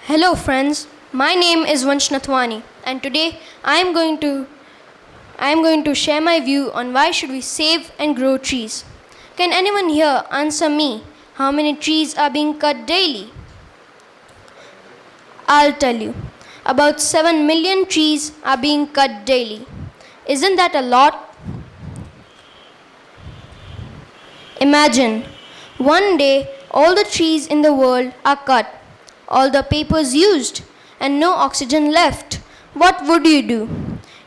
Hello friends, my name is Vansh Nathwani and today I am going to share my view on why should we save and grow trees. Can anyone here answer me how many trees are being cut daily? I'll tell you. About 7 million trees are being cut daily. Isn't that a lot? Imagine, one day all the trees in the world are cut, all the papers used, and no oxygen left. What would you do?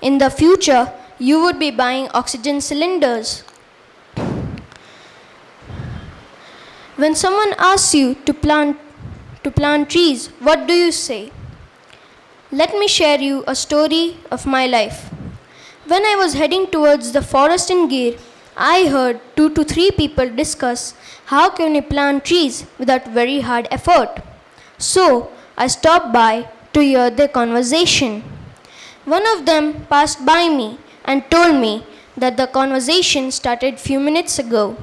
In the future, you would be buying oxygen cylinders. When someone asks you to plant trees, what do you say? Let me share you a story of my life. When I was heading towards the forest in Gir, I heard 2 to 3 people discuss how can we plant trees without very hard effort. So I stopped by to hear their conversation. One of them passed by me and told me that the conversation started few minutes ago,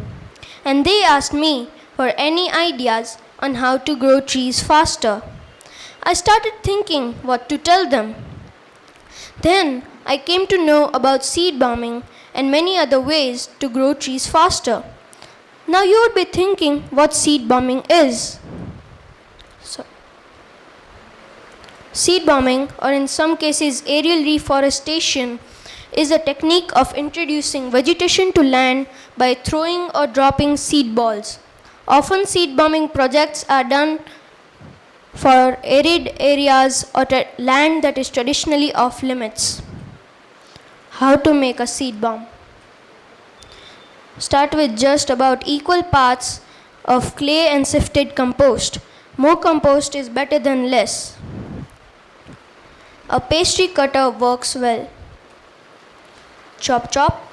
and they asked me for any ideas on how to grow trees faster. I started thinking what to tell them. Then I came to know about seed bombing and many other ways to grow trees faster. Now you would be thinking what seed bombing is. Seed bombing, or in some cases aerial reforestation, is a technique of introducing vegetation to land by throwing or dropping seed balls. Often seed bombing projects are done for arid areas or land that is traditionally off limits. How to make a seed bomb? Start with just about equal parts of clay and sifted compost. More compost is better than less. A pastry cutter works well. Chop chop.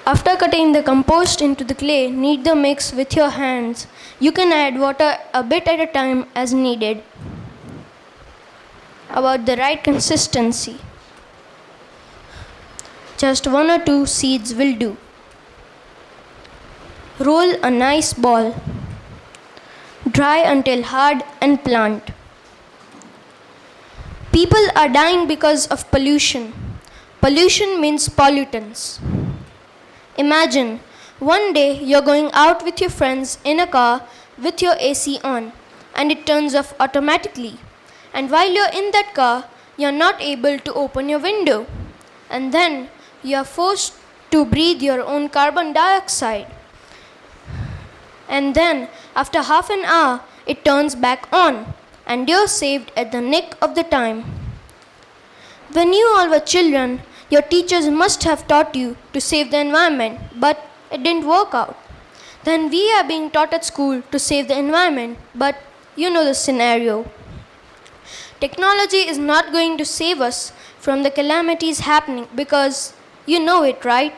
After cutting the compost into the clay, knead the mix with your hands. You can add water a bit at a time as needed. About the right consistency. Just 1 or 2 seeds will do. Roll a nice ball. Dry until hard and plant. People are dying because of pollution. Pollution means pollutants. Imagine, one day you're going out with your friends in a car with your AC on and it turns off automatically. And while you're in that car, you're not able to open your window. And then you're forced to breathe your own carbon dioxide. And then, after half an hour, it turns back on. And you're saved at the nick of the time. When you all were children, your teachers must have taught you to save the environment, but it didn't work out. Then we are being taught at school to save the environment, but you know the scenario. Technology is not going to save us from the calamities happening because you know it, right?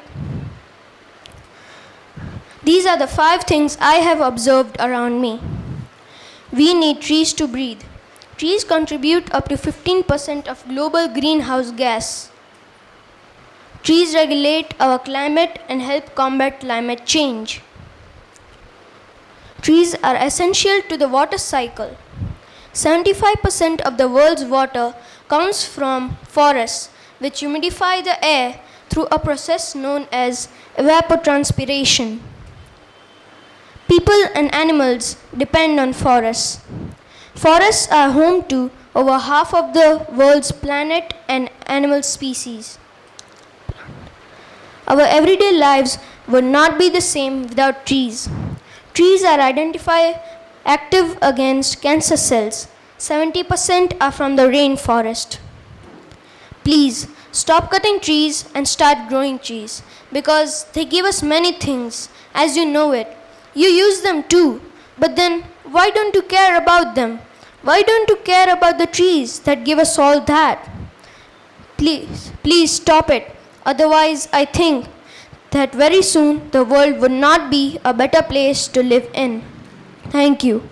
These are the 5 things I have observed around me. We need trees to breathe. Trees contribute up to 15% of global greenhouse gas. Trees regulate our climate and help combat climate change. Trees are essential to the water cycle. 75% of the world's water comes from forests, which humidify the air through a process known as evapotranspiration. People and animals depend on forests. Forests are home to over half of the world's plant and animal species. Our everyday lives would not be the same without trees. Trees are identified active against cancer cells. 70% are from the rainforest. Please stop cutting trees and start growing trees because they give us many things, as you know it. You use them too, but then why don't you care about them? Why don't you care about the trees that give us all that? Please stop it. Otherwise, I think that very soon the world would not be a better place to live in. Thank you.